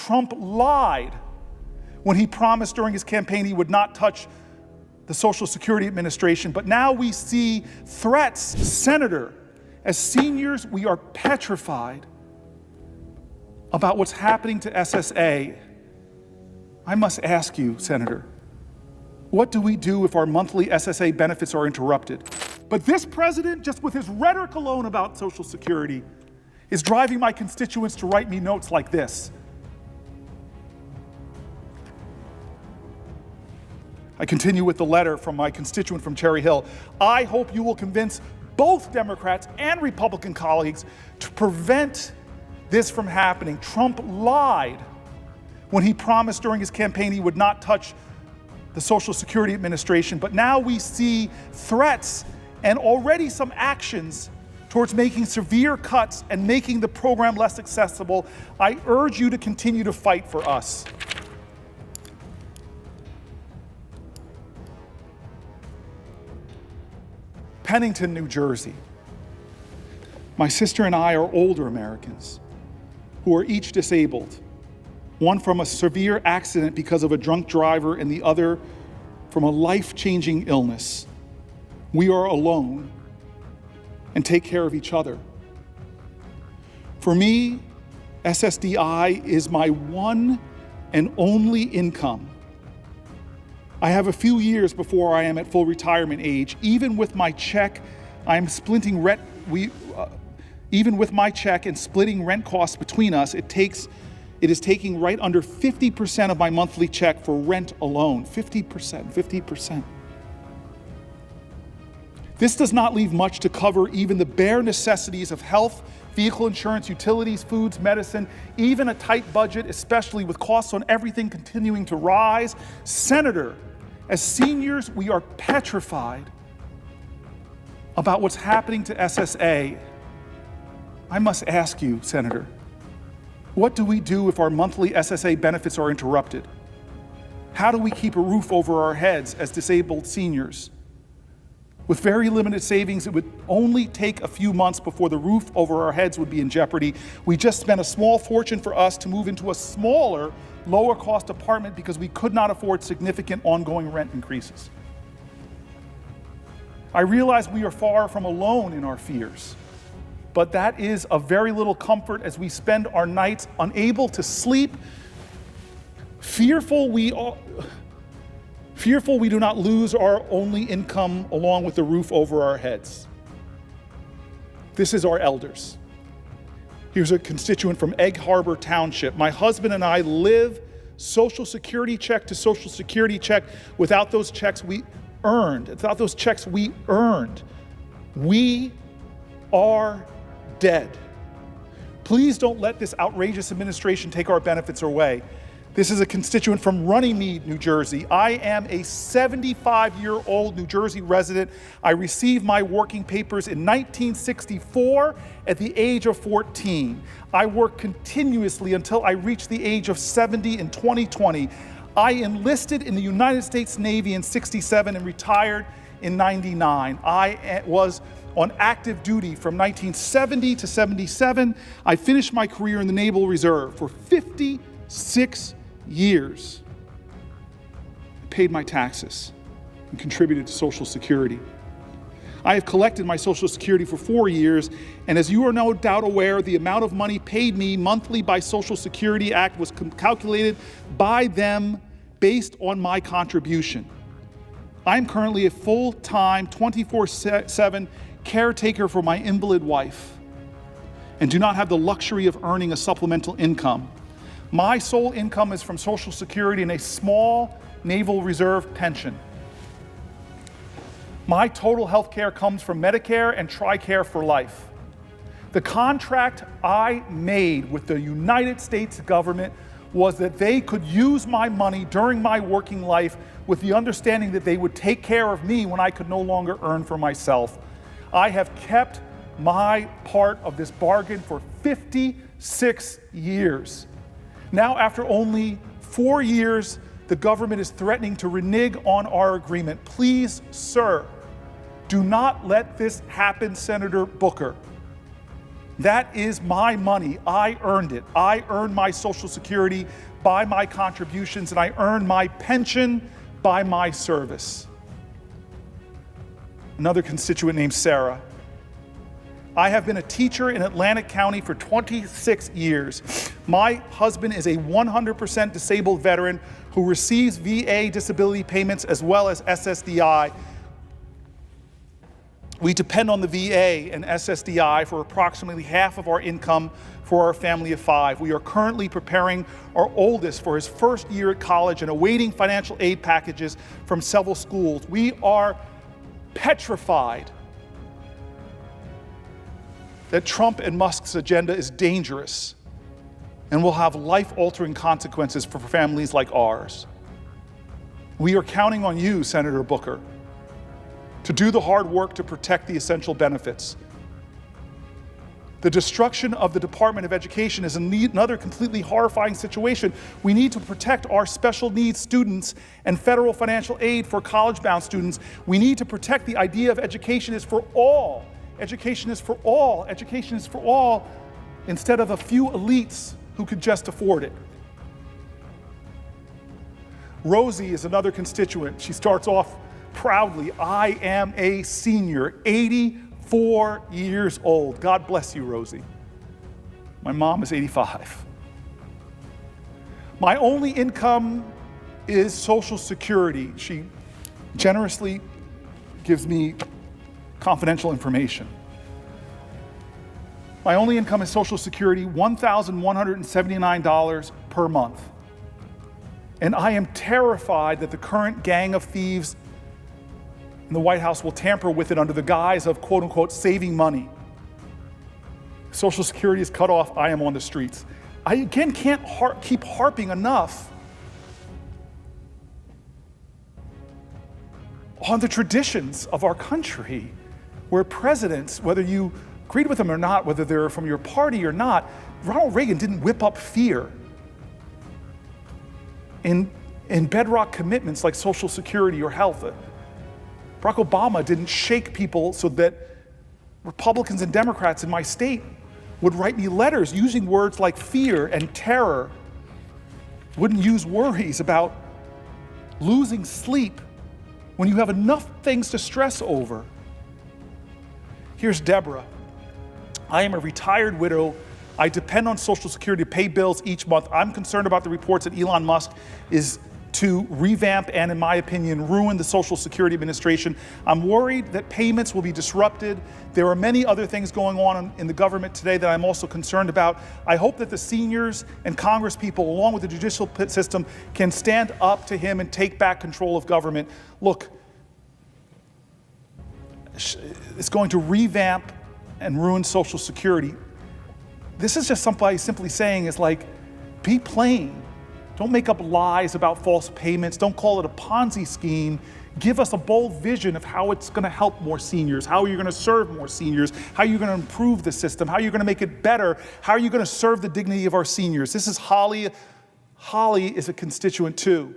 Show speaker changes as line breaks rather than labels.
Trump lied when he promised during his campaign he would not touch the Social Security Administration, but now we see threats. Senator, as seniors, we are petrified about what's happening to SSA. I must ask you, Senator, what do we do if our monthly SSA benefits are interrupted? But this president, just with his rhetoric alone about Social Security, is driving my constituents to write me notes like this. I continue with the letter from my constituent from Cherry Hill. I hope you will convince both Democrats and Republican colleagues to prevent this from happening. Trump lied when he promised during his campaign he would not touch the Social Security Administration, but now we see threats and already some actions towards making severe cuts and making the program less accessible. I urge you to continue to fight for us. Pennington, New Jersey. My sister and I are older Americans who are each disabled, one from a severe accident because of a drunk driver and the other from a life-changing illness. We are alone and take care of each other. For me, SSDI is my one and only income. I have a few years before I am at full retirement age. Even with my check, even with my check and splitting rent costs between us, it is taking right under 50% of my monthly check for rent alone. 50%. This does not leave much to cover even the bare necessities of health, vehicle insurance, utilities, foods, medicine, even a tight budget, especially with costs on everything continuing to rise. Senator, as seniors, we are petrified about what's happening to SSA. I must ask you, Senator, what do we do if our monthly SSA benefits are interrupted? How do we keep a roof over our heads as disabled seniors? With very limited savings, it would only take a few months before the roof over our heads would be in jeopardy. We just spent a small fortune for us to move into a smaller, lower cost apartment because we could not afford significant ongoing rent increases. I realize we are far from alone in our fears, but that is of very little comfort as we spend our nights unable to sleep, fearful we do not lose our only income along with the roof over our heads. This is our elders. Here's a constituent from Egg Harbor Township. My husband and I live Social Security check to Social Security check without those checks we earned. We are dead. Please don't let this outrageous administration take our benefits away. This is a constituent from Runnymede, New Jersey. I am a 75-year-old New Jersey resident. I received my working papers in 1964 at the age of 14. I worked continuously until I reached the age of 70 in 2020. I enlisted in the United States Navy in 67 and retired in 99. I was on active duty from 1970 to 77. I finished my career in the Naval Reserve for 56 years. I paid my taxes and contributed to Social Security. I have collected my Social Security for 4 years, and as you are no doubt aware, the amount of money paid me monthly by Social Security Act was calculated by them based on my contribution. I'm currently a full-time, 24/7 caretaker for my invalid wife and do not have the luxury of earning a supplemental income. My sole income is from Social Security and a small Naval Reserve pension. My total health care comes from Medicare and TRICARE for life. The contract I made with the United States government was that they could use my money during my working life with the understanding that they would take care of me when I could no longer earn for myself. I have kept my part of this bargain for 56 years. Now, after only 4 years, the government is threatening to renege on our agreement. Please, sir, do not let this happen, Senator Booker. That is my money. I earned it. I earned my Social Security by my contributions, and I earned my pension by my service. Another constituent named Sarah. I have been a teacher in Atlantic County for 26 years. My husband is a 100% disabled veteran who receives VA disability payments as well as SSDI. We depend on the VA and SSDI for approximately half of our income for our family of 5. We are currently preparing our oldest for his first year at college and awaiting financial aid packages from several schools. We are petrified that Trump and Musk's agenda is dangerous and will have life-altering consequences for families like ours. We are counting on you, Senator Booker, to do the hard work to protect the essential benefits. The destruction of the Department of Education is another completely horrifying situation. We need to protect our special needs students and federal financial aid for college-bound students. We need to protect the idea of education is for all. Education is for all. Education is for all instead of a few elites who could just afford it. Rosie is another constituent. She starts off proudly, I am a senior, 84 years old. God bless you, Rosie. My mom is 85. My only income is Social Security. She generously gives me confidential information. My only income is Social Security, $1,179 per month. And I am terrified that the current gang of thieves in the White House will tamper with it under the guise of, quote unquote, saving money. Social Security is cut off, I am on the streets. I again can't keep harping enough on the traditions of our country, where presidents, whether you agreed with them or not, whether they're from your party or not, Ronald Reagan didn't whip up fear in bedrock commitments like Social Security or health. Barack Obama didn't shake people so that Republicans and Democrats in my state would write me letters using words like fear and terror, wouldn't use worries about losing sleep when you have enough things to stress over. Here's Deborah. I am a retired widow. I depend on Social Security to pay bills each month. I'm concerned about the reports that Elon Musk is to revamp and, in my opinion, ruin the Social Security Administration. I'm worried that payments will be disrupted. There are many other things going on in the government today that I'm also concerned about. I hope that the seniors and Congress people, along with the judicial system, can stand up to him and take back control of government. Look, it's going to revamp and ruin Social Security. This is just somebody simply saying is like, be plain. Don't make up lies about false payments. Don't call it a Ponzi scheme. Give us a bold vision of how it's going to help more seniors, how you're going to serve more seniors, how you're going to improve the system, how you're going to make it better, how are you going to serve the dignity of our seniors. This is Holly. Holly is a constituent too.